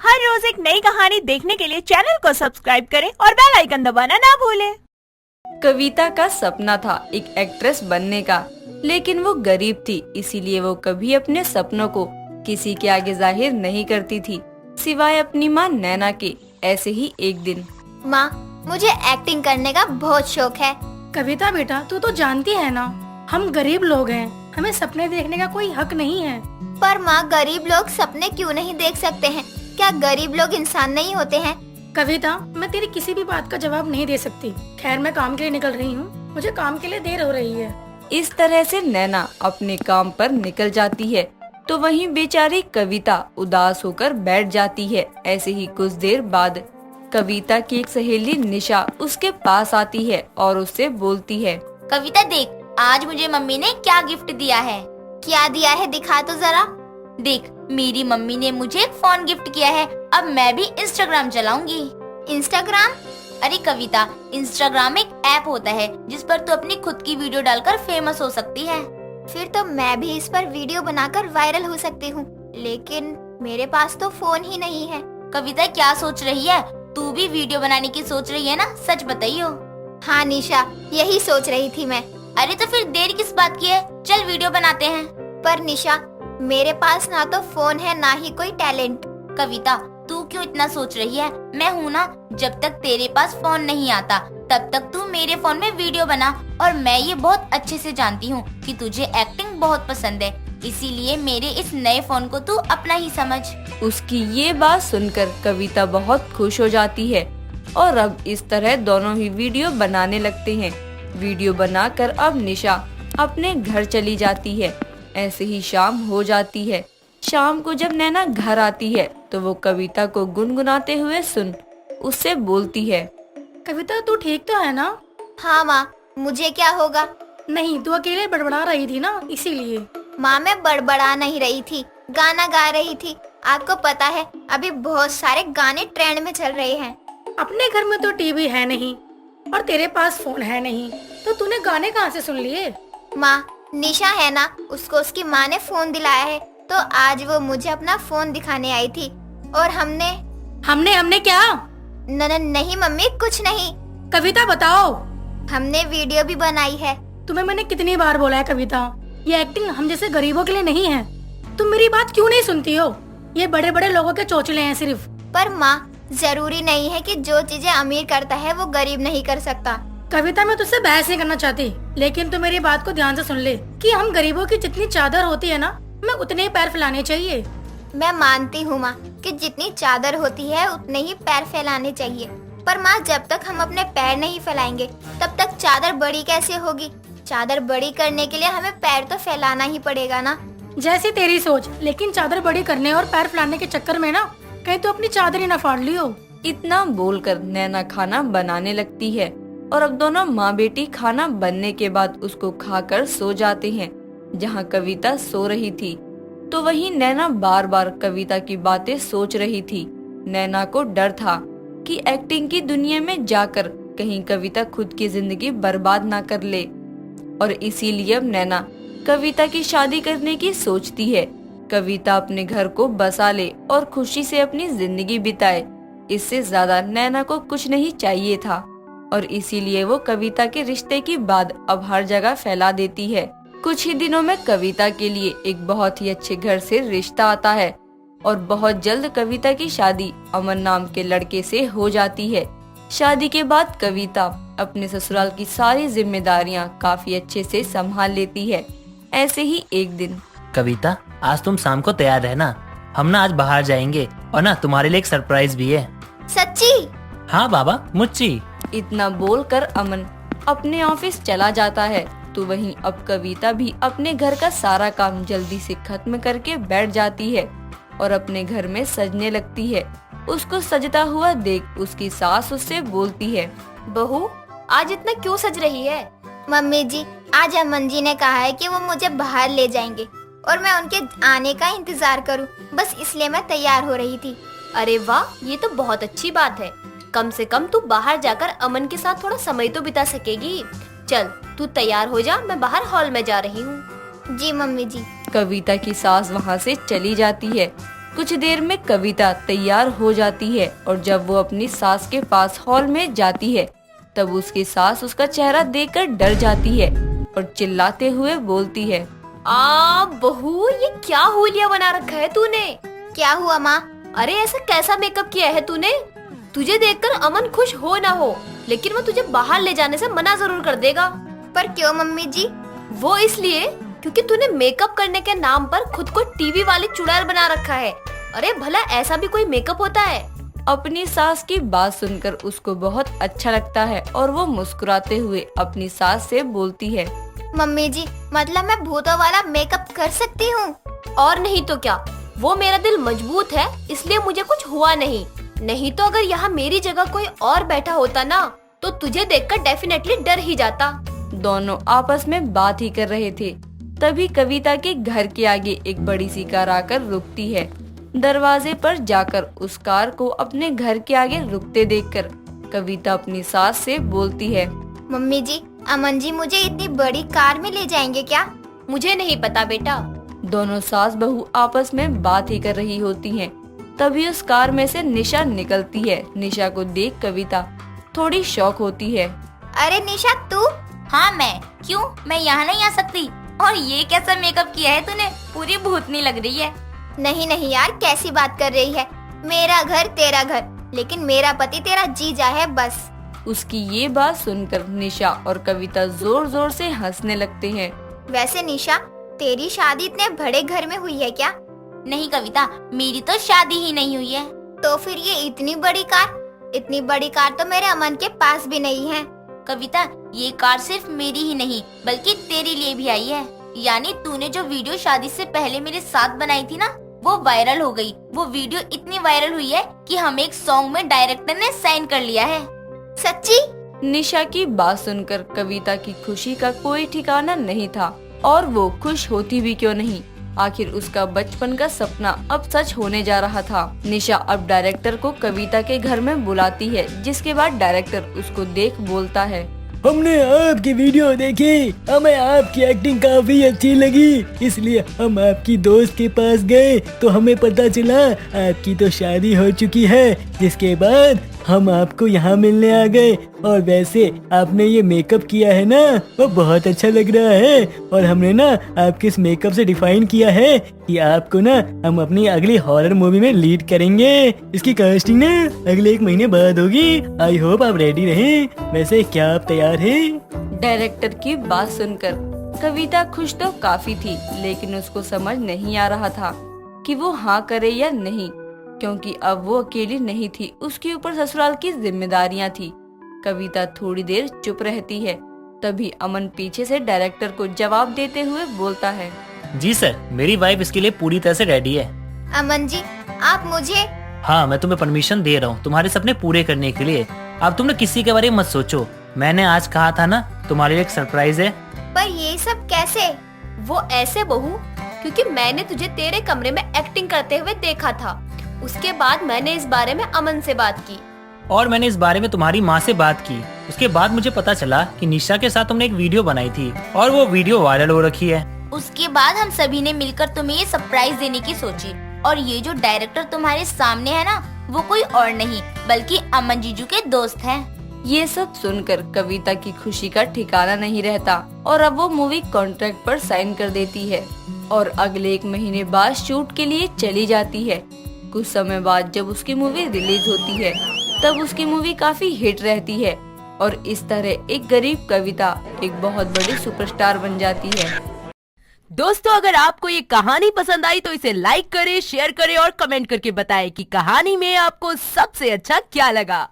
हर रोज एक नई कहानी देखने के लिए चैनल को सब्सक्राइब करें और बेल आइकन दबाना ना भूलें। कविता का सपना था एक एक्ट्रेस बनने का, लेकिन वो गरीब थी, इसीलिए वो कभी अपने सपनों को किसी के आगे जाहिर नहीं करती थी, सिवाय अपनी माँ नैना के। ऐसे ही एक दिन, माँ, मुझे एक्टिंग करने का बहुत शौक है। कविता बेटा, तू तो जानती है ना, हम गरीब लोग हैं, हमें सपने देखने का कोई हक नहीं है। पर माँ, गरीब लोग सपने क्यों नहीं देख सकते हैं? क्या गरीब लोग इंसान नहीं होते हैं? कविता, मैं तेरी किसी भी बात का जवाब नहीं दे सकती। खैर, मैं काम के लिए निकल रही हूँ, मुझे काम के लिए देर हो रही है। इस तरह से नैना अपने काम पर निकल जाती है, तो वहीं बेचारी कविता उदास होकर बैठ जाती है। ऐसे ही कुछ देर बाद कविता की एक सहेली निशा उसके पास आती है और उससे बोलती है, कविता देख, आज मुझे मम्मी ने क्या गिफ्ट दिया है। क्या दिया है, दिखा तो जरा। देख, मेरी मम्मी ने मुझे एक फोन गिफ्ट किया है। अब मैं भी इंस्टाग्राम चलाऊंगी। इंस्टाग्राम? अरे कविता, इंस्टाग्राम एक ऐप होता है जिस पर तू अपनी खुद की वीडियो डालकर फेमस हो सकती है। फिर तो मैं भी इस पर वीडियो बनाकर वायरल हो सकती हूँ, लेकिन मेरे पास तो फोन ही नहीं है। कविता, क्या सोच रही है? तू भी वीडियो बनाने की सोच रही है ना? सच बताइयो। हाँ निशा, यही सोच रही थी मैं। अरे तो फिर देर किस बात की है, चल वीडियो बनाते हैं। पर निशा, मेरे पास ना तो फोन है ना ही कोई टैलेंट। कविता, तू क्यों इतना सोच रही है? मैं हूँ ना। जब तक तेरे पास फोन नहीं आता तब तक तू मेरे फोन में वीडियो बना। और मैं ये बहुत अच्छे से जानती हूँ कि तुझे एक्टिंग बहुत पसंद है, इसीलिए मेरे इस नए फोन को तू अपना ही समझ। उसकी ये बात सुनकर कविता बहुत खुश हो जाती है और अब इस तरह दोनों ही वीडियो बनाने लगते हैं। वीडियो बनाकर अब निशा अपने घर चली जाती है। ऐसे ही शाम हो जाती है। शाम को जब नैना घर आती है तो वो कविता को गुनगुनाते हुए सुन उससे बोलती है, कविता, तू ठीक तो है ना? हाँ माँ, मुझे क्या होगा? नहीं, तू अकेले बड़बड़ा रही थी ना, इसीलिए। माँ, मैं बड़बड़ा नहीं रही थी, गाना गा रही थी। आपको पता है, अभी बहुत सारे गाने ट्रेंड में चल रहे हैं। अपने घर में तो टीवी है नहीं और तेरे पास फोन है नहीं, तो तूने गाने कहाँ से सुन लिए? माँ, निशा है ना, उसको उसकी माँ ने फोन दिलाया है, तो आज वो मुझे अपना फोन दिखाने आई थी और हमने क्या? नहीं मम्मी, कुछ नहीं। कविता बताओ। हमने वीडियो भी बनाई है। तुम्हें मैंने कितनी बार बोला है कविता, ये एक्टिंग हम जैसे गरीबों के लिए नहीं है। तुम मेरी बात क्यों नहीं सुनती हो? ये बड़े बड़े लोगों के चोचले हैं सिर्फ। पर माँ, जरूरी नहीं है कि जो चीजें अमीर करता है वो गरीब नहीं कर सकता। कविता, मैं तुझसे बहस नहीं करना चाहती, लेकिन तू मेरी बात को ध्यान से सुन ले कि हम गरीबों की जितनी चादर होती है ना, हमें उतने ही पैर फैलाने चाहिए। मैं मानती हूँ माँ कि जितनी चादर होती है उतने ही पैर फैलाने चाहिए, पर माँ, जब तक हम अपने पैर नहीं फैलाएंगे तब तक चादर बड़ी कैसे होगी? चादर बड़ी करने के लिए हमें पैर तो फैलाना ही पड़ेगा ना। जैसी तेरी सोच, लेकिन चादर बड़ी करने और पैर फैलाने के चक्कर में ना कहीं तो अपनी चादर ही न फाड़ लियो। इतना बोलकर नैना खाना बनाने लगती है और अब दोनों माँ बेटी खाना बनने के बाद उसको खाकर सो जाते हैं। जहाँ कविता सो रही थी तो वहीं नैना बार बार कविता की बातें सोच रही थी। नैना को डर था कि एक्टिंग की दुनिया में जाकर कहीं कविता खुद की जिंदगी बर्बाद ना कर ले, और इसीलिए अब नैना कविता की शादी करने की सोचती है। कविता अपने घर को बसा ले और खुशी से अपनी जिंदगी बिताए, इससे ज्यादा नैना को कुछ नहीं चाहिए था। और इसीलिए वो कविता के रिश्ते की बात अब हर जगह फैला देती है। कुछ ही दिनों में कविता के लिए एक बहुत ही अच्छे घर से रिश्ता आता है और बहुत जल्द कविता की शादी अमन नाम के लड़के से हो जाती है। शादी के बाद कविता अपने ससुराल की सारी जिम्मेदारियां काफी अच्छे से संभाल लेती है। ऐसे ही एक दिन, कविता, आज तुम शाम को तैयार रहना, हम ना आज बाहर जाएंगे और ना तुम्हारे लिए एक सरप्राइज भी है। सच्ची? हाँ बाबा, मुच्ची। इतना बोलकर अमन अपने ऑफिस चला जाता है। तो वहीं अब कविता भी अपने घर का सारा काम जल्दी से खत्म करके बैठ जाती है और अपने घर में सजने लगती है। उसको सजता हुआ देख उसकी सास उससे बोलती है, बहू, आज इतना क्यों सज रही है? मम्मी जी, आज अमन जी ने कहा है कि वो मुझे बाहर ले जाएंगे और मैं उनके आने का इंतजार करूं, बस इसलिए मैं तैयार हो रही थी। अरे वाह, ये तो बहुत अच्छी बात है। कम से कम तू बाहर जाकर अमन के साथ थोड़ा समय तो बिता सकेगी। चल, तू तैयार हो जा, मैं बाहर हॉल में जा रही हूँ। जी मम्मी जी। कविता की सास वहाँ से चली जाती है कुछ देर में कविता तैयार हो जाती है और जब वो अपनी सास के पास हॉल में जाती है तब उसकी सास उसका चेहरा देखकर डर जाती है और चिल्लाते हुए बोलती है, बहू ये क्या हुलिया बना रखा है तूने? क्या हुआ माँ? अरे ऐसा कैसा मेकअप किया है तूने? तुझे देखकर अमन खुश हो ना हो, लेकिन वो तुझे बाहर ले जाने से मना जरूर कर देगा। पर क्यों मम्मी जी? वो इसलिए क्योंकि तूने मेकअप करने के नाम पर खुद को टीवी वाली चुड़ैल बना रखा है। अरे भला ऐसा भी कोई मेकअप होता है? अपनी सास की बात सुनकर उसको बहुत अच्छा लगता है और वो मुस्कुराते हुए अपनी सास से बोलती है, मम्मी जी मतलब मैं भूतों वाला मेकअप कर सकती हूँ? और नहीं तो क्या, वो मेरा दिल मजबूत है इसलिए मुझे कुछ हुआ नहीं तो अगर यहाँ मेरी जगह कोई और बैठा होता ना तो तुझे देखकर डेफिनेटली डर ही जाता। दोनों आपस में बात ही कर रहे थे। तभी कविता के घर के आगे एक बड़ी सी कार आकर रुकती है। दरवाजे पर जाकर उस कार को अपने घर के आगे रुकते देखकर कविता अपनी सास से बोलती है, मम्मी जी अमन जी मुझे इतनी बड़ी कार में ले जाएंगे क्या? मुझे नहीं पता बेटा। दोनों सास बहू आपस में बात ही कर रही होती हैं। तभी उस कार में से निशा निकलती है। निशा को देख कविता थोड़ी शॉक होती है। अरे निशा तू? हाँ मैं। क्यों, मैं यहाँ नहीं आ सकती? और ये कैसा मेकअप किया है तूने? पूरी भूतनी लग रही है। नहीं नहीं यार कैसी बात कर रही है? मेरा घर तेरा घर, लेकिन मेरा पति तेरा जीजा है बस। उसकी ये बात सुनकर निशा और कविता जोर जोर से हंसने लगते हैं। वैसे निशा तेरी शादी इतने बड़े घर में हुई है क्या? नहीं कविता मेरी तो शादी ही नहीं हुई है। तो फिर ये इतनी बड़ी कार तो मेरे अमन के पास भी नहीं है। कविता ये कार सिर्फ मेरी ही नहीं बल्कि तेरे लिए भी आई है। यानी तूने जो वीडियो शादी से पहले मेरे साथ बनाई थी ना वो वायरल हो गई। वो वीडियो इतनी वायरल हुई है कि हमें एक सॉन्ग में डायरेक्टर ने साइन कर लिया है। सच्ची? निशा की बात सुनकर कविता की खुशी का कोई ठिकाना नहीं था और वो खुश होती भी क्यों नहीं। आखिर उसका बचपन का सपना अब सच होने जा रहा था। निशा अब डायरेक्टर को कविता के घर में बुलाती है, जिसके बाद डायरेक्टर उसको देख बोलता है, हमने आपकी वीडियो देखी, हमें आपकी एक्टिंग काफी अच्छी लगी, इसलिए हम आपकी दोस्त के पास गए तो हमें पता चला आपकी तो शादी हो चुकी है, जिसके बाद हम आपको यहाँ मिलने आ गए। और वैसे आपने ये मेकअप किया है ना वो बहुत अच्छा लग रहा है और हमने ना आपके इस मेकअप से डिफाइन किया है कि आपको ना हम अपनी अगली हॉरर मूवी में लीड करेंगे। इसकी कास्टिंग ना अगले 1 महीने बाद होगी। आई होप आप रेडी रहें। वैसे क्या आप तैयार हैं? डायरेक्टर की बात सुनकर कविता खुश तो काफी थी, लेकिन उसको समझ नहीं आ रहा था कि वो हाँ करे या नहीं, क्योंकि अब वो अकेली नहीं थी, उसके ऊपर ससुराल की जिम्मेदारियां थी। कविता थोड़ी देर चुप रहती है। तभी अमन पीछे से डायरेक्टर को जवाब देते हुए बोलता है, जी सर, मेरी वाइफ इसके लिए पूरी तरह से रेडी है। अमन जी आप मुझे? हाँ, मैं तुम्हें परमिशन दे रहा हूँ तुम्हारे सपने पूरे करने के लिए। अब तुम किसी के बारे में मत सोचो। मैंने आज कहा था ना तुम्हारे लिए एक सरप्राइज है। पर ये सब कैसे? वो ऐसे बहू क्योंकि मैंने तुझे तेरे कमरे में एक्टिंग करते हुए देखा था। उसके बाद मैंने इस बारे में अमन से बात की और मैंने इस बारे में तुम्हारी माँ से बात की। उसके बाद मुझे पता चला कि निशा के साथ तुमने एक वीडियो बनाई थी और वो वीडियो वायरल हो रखी है। उसके बाद हम सभी ने मिलकर तुम्हें ये सरप्राइज देने की सोची। और ये जो डायरेक्टर तुम्हारे सामने है ना वो कोई और नहीं बल्कि अमन जीजू के दोस्त हैं। ये सब सुनकर कविता की खुशी का ठिकाना नहीं रहता और अब वो मूवी कॉन्ट्रैक्ट पर साइन कर देती है और अगले 1 महीने बाद शूट के लिए चली जाती है। कुछ समय बाद जब उसकी मूवी रिलीज होती है तब उसकी मूवी काफी हिट रहती है और इस तरह एक गरीब कविता एक बहुत बड़ी सुपरस्टार बन जाती है। दोस्तों अगर आपको ये कहानी पसंद आई तो इसे लाइक करें, शेयर करें और कमेंट करके बताएं कि कहानी में आपको सबसे अच्छा क्या लगा।